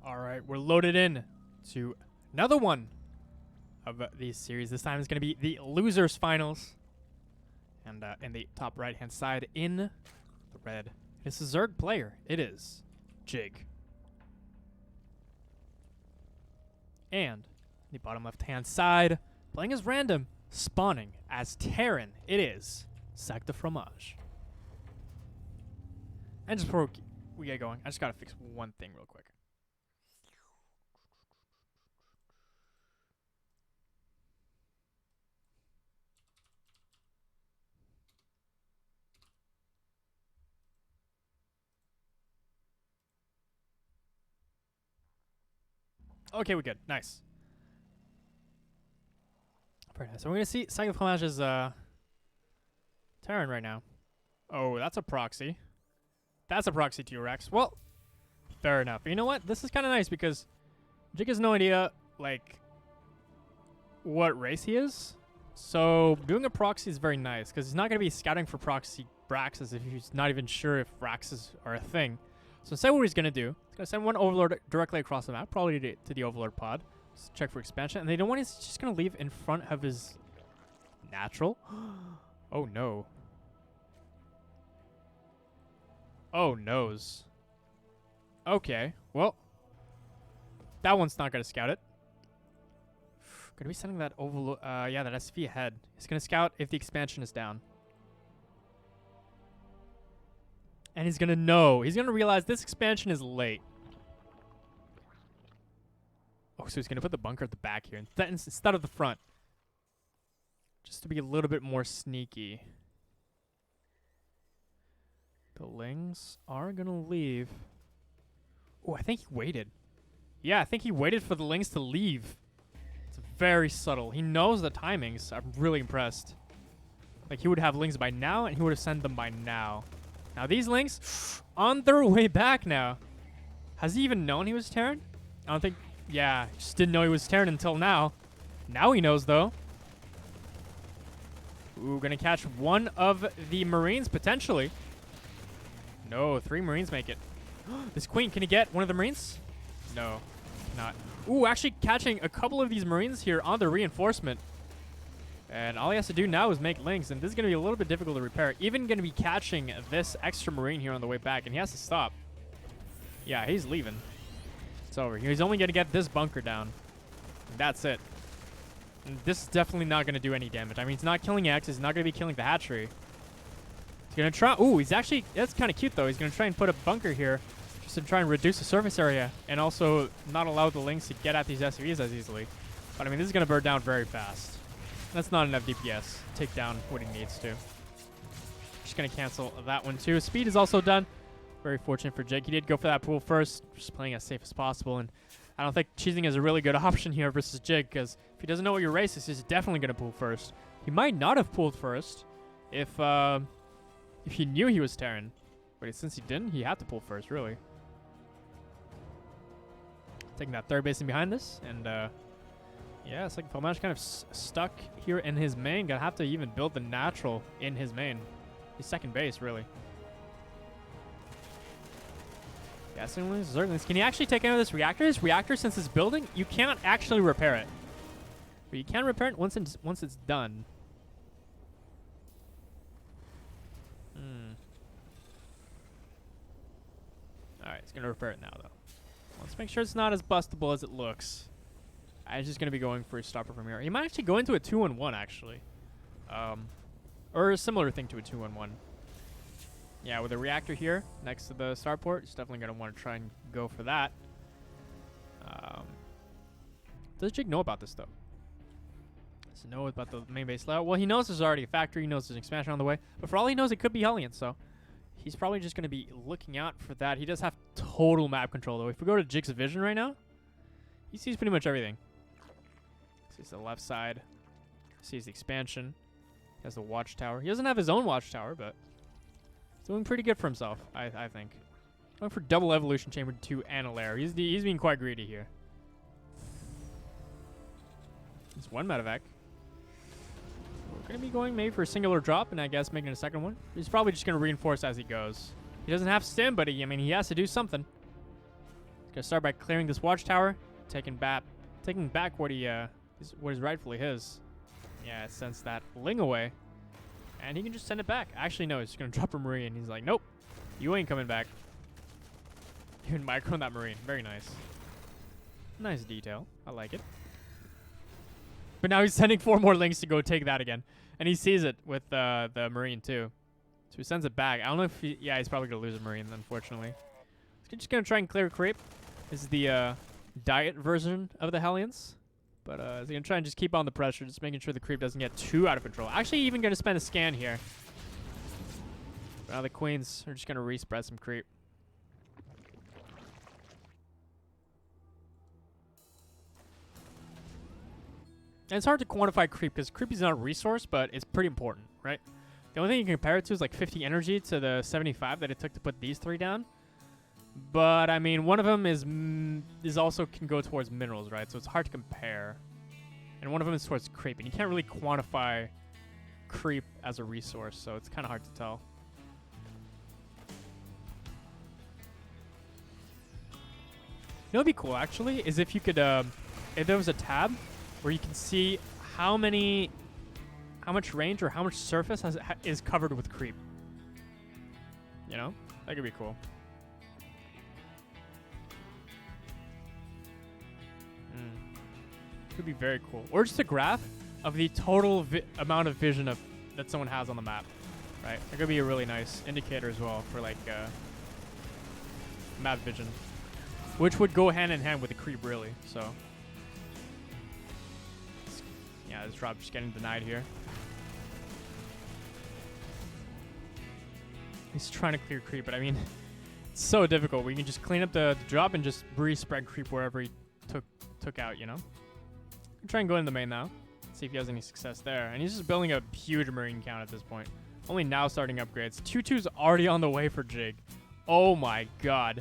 All right, we're loaded in to another one of these series. This time it's going to be the losers finals. And in the top right-hand side, in the red, it's a Zerg player. It is Jig. And the bottom left-hand side, playing as random, spawning as Terran. It is SacDeFromage. And just before we get going, I just got to fix one thing real quick. Okay, we're good. Nice. Very nice. So we're going to see SacDeFromage's Terran right now. Oh, that's a proxy. That's a proxy T-Rex. Well, fair enough. You know what? This is kind of nice because Jig has no idea, like, what race he is. So doing a proxy is very nice because he's not going to be scouting for proxy Braxes if he's not even sure if Braxes are a thing. So instead what he's going to do, he's going to send one Overlord directly across the map, probably to the Overlord pod. Just check for expansion. And they don't want he's just going to leave in front of his natural. Oh, no. Oh, noes. Okay, well. That one's not going to scout it. Going to be sending that Overlord, yeah, that SV ahead. He's going to scout if the expansion is down. And he's going to know. He's going to realize this expansion is late. Oh, so he's going to put the bunker at the back here instead of the front. Just to be a little bit more sneaky. The Lings are going to leave. Oh, I think he waited. Yeah, I think he waited for the Lings to leave. It's very subtle. He knows the timings. I'm really impressed. Like, he would have Lings by now, and he would have sent them by now. Now, these Lings, on their way back now. Has he even known he was Terran? I don't think... Yeah, just didn't know he was Terran until now. Now he knows, though. Ooh, gonna catch one of the Marines, potentially. No, 3 Marines make it. This Queen, can he get one of the Marines? No, not. Ooh, actually catching a couple of these Marines here on the reinforcement. And all he has to do now is make links, and this is going to be a little bit difficult to repair. Even going to be catching this extra Marine here on the way back, and he has to stop. Yeah, he's leaving. It's over. He's only going to get this bunker down. And that's it. And this is definitely not going to do any damage. I mean, he's not killing X. He's not going to be killing the hatchery. He's going to try... Ooh, he's actually... That's kind of cute, though. He's going to try and put a bunker here just to try and reduce the surface area and also not allow the Lings to get at these SUVs as easily. But, I mean, this is going to burn down very fast. That's not enough DPS to take down what he needs to. Just going to cancel that one, too. Speed is also done. Very fortunate for Jake. He did go for that pool first, just playing as safe as possible. And I don't think cheesing is a really good option here versus Jig, because if he doesn't know what your race is, he's definitely going to pool first. He might not have pooled first if he knew he was Terran. But since he didn't, he had to pool first, really. Taking that third base in behind this, and yeah, it's like SacDeFromage kind of stuck here in his main. Gonna have to even build the natural in his main. His second base, really. Guessing Zerglings. Can he actually take out of this reactor? This reactor, since it's building, you can't actually repair it. But you can repair it once it's done. Alright, it's gonna repair it now, though. Let's make sure it's not as bustable as it looks. I'm just going to be going for a stopper from here. He might actually go into a 2-on-1, actually. Or a similar thing to a 2-on-1. Yeah, with a reactor here next to the starport, he's definitely going to want to try and go for that. Does Jig know about this, though? Does he know about the main base layout? Well, he knows there's already a factory. He knows there's an expansion on the way. But for all he knows, it could be Hellion, so he's probably just going to be looking out for that. He does have total map control, though. If we go to Jig's vision right now, he sees pretty much everything. Sees the left side. Sees the expansion. He has the watchtower. He doesn't have his own watchtower, but he's doing pretty good for himself, I think. Going for double evolution chamber 2 and a lair. He's being quite greedy here. He's one medevac. We're going to be going maybe for a singular drop and I guess making a second one. He's probably just going to reinforce as he goes. He doesn't have stim, but he has to do something. Gonna start by clearing this watchtower, taking back what what is rightfully his. Yeah, it sends that Ling away, and he can just send it back. Actually, no, he's just gonna drop a Marine. He's like, nope, you ain't coming back. Even micro that Marine. Very nice. Nice detail. I like it. But now he's sending 4 more Lings to go take that again. And he sees it with the Marine too. So he sends it back. I don't know if he... Yeah, he's probably going to lose a Marine, unfortunately. He's just going to try and clear creep. This is the diet version of the Hellions. But he's going to try and just keep on the pressure, just making sure the creep doesn't get too out of control. Actually, even going to spend a scan here. But now the Queens are just going to respread some creep. And it's hard to quantify creep because creep is not a resource, but it's pretty important, right? The only thing you can compare it to is like 50 energy to the 75 that it took to put these 3 down. But I mean, one of them is also can go towards minerals, right? So it's hard to compare. And one of them is towards creep, and you can't really quantify creep as a resource, so it's kind of hard to tell. You know what'd be cool actually is if you could, if there was a tab where you can see how much range or how much surface is covered with creep. You know? That could be cool. Could be very cool. Or just a graph of the total amount of vision that someone has on the map. Right? That could be a really nice indicator as well for like map vision. Which would go hand in hand with the creep really, so. Yeah, this drop just getting denied here. He's trying to clear creep, but I mean, it's so difficult. We can just clean up the drop and just spread creep wherever he took out, you know? Try and go in the main now. See if he has any success there. And he's just building a huge Marine count at this point. Only now starting upgrades. 2-2's already on the way for Jig. Oh my god.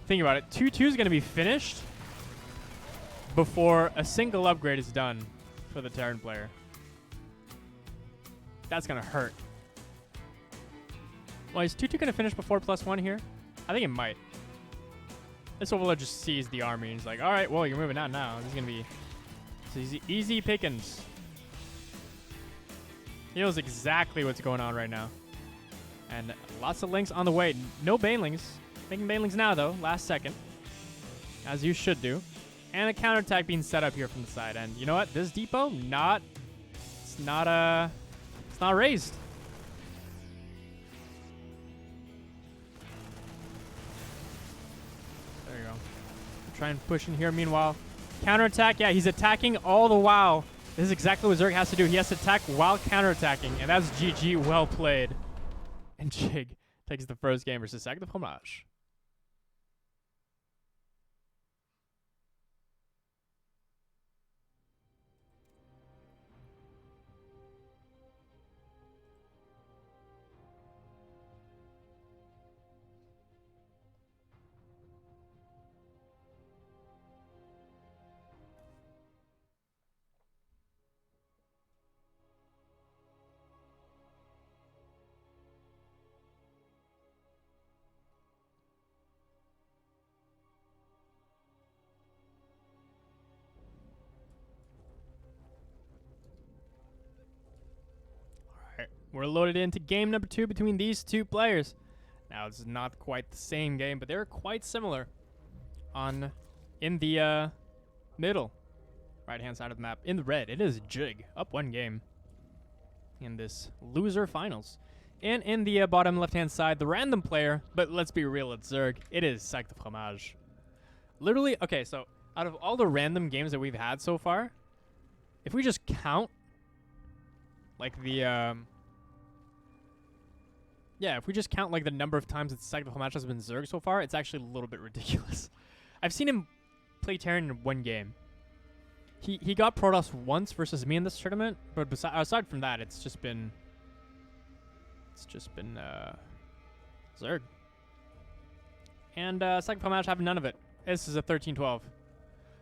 Think about it. 2-2's going to be finished before a single upgrade is done for the Terran player. That's going to hurt. Well, is 2-2 going to finish before +1 here? I think it might. This overlord just sees the army and he's like, alright, well, you're moving out now. This is going to be easy pickings. He knows exactly what's going on right now. And lots of links on the way. No banelings. Making banelings now, though. Last second. As you should do. And a counterattack being set up here from the side. And you know what? This depot, it's not raised. There you go. Try and push in here. Meanwhile, counterattack. Yeah, he's attacking all the while. This is exactly what Zerg has to do. He has to attack while counterattacking. And that's GG. Well played. And Jig takes the first game versus SacDeFromage. We're loaded into game number 2 between these two players. Now, this is not quite the same game, but they're quite similar in the middle right-hand side of the map. In the red, it is Jig, up 1 game in this loser finals. And in the bottom left-hand side, the random player, but let's be real, it's Zerg. It is SacDeFromage. Literally, okay, so out of all the random games that we've had so far, if we just count, like the, yeah, if we just count like the number of times that SacDeFromage has been Zerg so far, it's actually a little bit ridiculous. I've seen him play Terran in 1 game. He got Protoss once versus me in this tournament, but aside from that, it's just been Zerg. And SacDeFromage have none of it. This is a 13-12.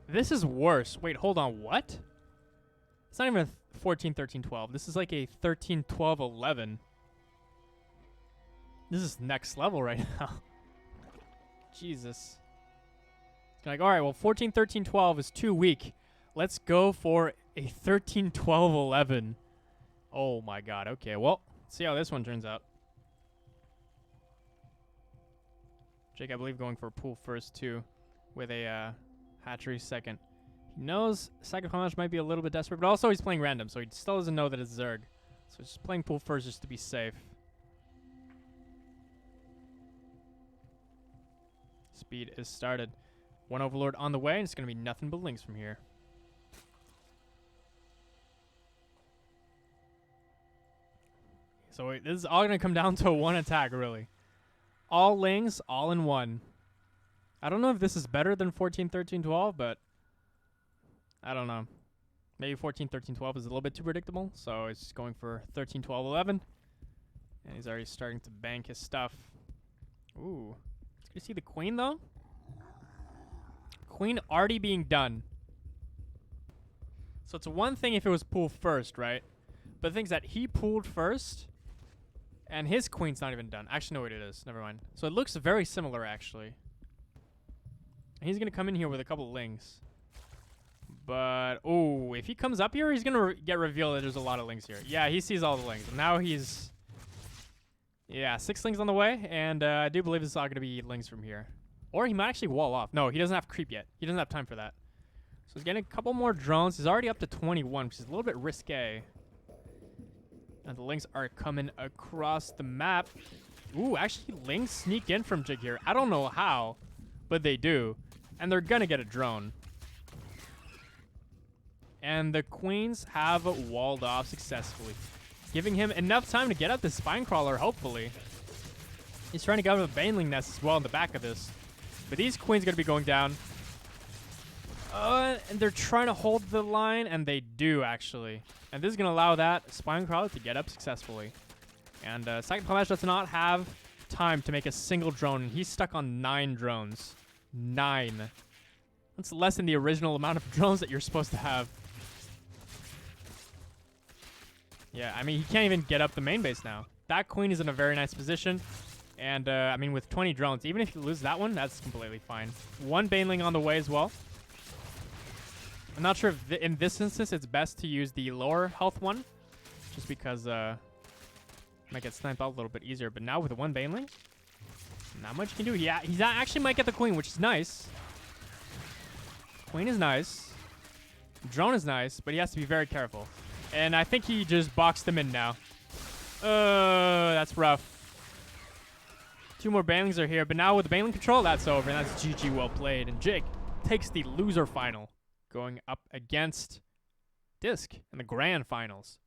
This is worse. Wait, hold on, what? It's not even a 14-13-12. This is like a 13-12-11. This is next level right now. Jesus. It's like, all right, well, 14, 13, 12 is too weak. Let's go for a 13, 12, 11. Oh, my God. Okay, well, let's see how this one turns out. Jake, I believe, going for a pool first, too, with a hatchery second. He knows SacDeFromage might be a little bit desperate, but also he's playing random, so he still doesn't know that it's Zerg. So he's just playing pool first just to be safe. Speed is started. One Overlord on the way, and it's going to be nothing but links from here. So this is all going to come down to one attack, really. All lings, all in one. I don't know if this is better than 14, 13, 12, but I don't know. Maybe 14, 13, 12 is a little bit too predictable, so it's going for 13, 12, 11. And he's already starting to bank his stuff. Ooh. It's good to see the queen, though. Queen already being done. So it's one thing if it was pooled first, right? But the thing's that he pooled first, and his queen's not even done. Actually, no, it is. Never mind. So it looks very similar, actually. And he's going to come in here with a couple of lings. But, oh, if he comes up here, he's going to get revealed that there's a lot of lings here. Yeah, he sees all the lings. Now he's... Yeah, 6 lings on the way, and I do believe this is all going to be lings from here. Or he might actually wall off. No, he doesn't have creep yet. He doesn't have time for that. So he's getting a couple more drones. He's already up to 21, which is a little bit risque. And the lings are coming across the map. Ooh, actually, lings sneak in from Jig here. I don't know how, but they do. And they're going to get a drone. And the queens have walled off successfully, giving him enough time to get up the spine crawler, hopefully. He's trying to get out of the baneling nest as well in the back of this. But these queens are going to be going down. And they're trying to hold the line, and they do, actually. And this is going to allow that spine crawler to get up successfully. And SacDeFromage does not have time to make a single drone. He's stuck on 9 drones. 9. That's less than the original amount of drones that you're supposed to have. Yeah, I mean, he can't even get up the main base now. That queen is in a very nice position. And, I mean, with 20 drones, even if you lose that one, that's completely fine. 1 baneling on the way as well. I'm not sure if in this instance it's best to use the lower health one. Just because, might get sniped out a little bit easier. But now with the 1 baneling, not much you can do. Yeah, he actually might get the queen, which is nice. Queen is nice. Drone is nice, but he has to be very careful. And I think he just boxed them in now. That's rough. 2 more banelings are here, but now with the baneling control, that's over. And that's GG, well played. And Jake takes the loser final, going up against Disc in the grand finals.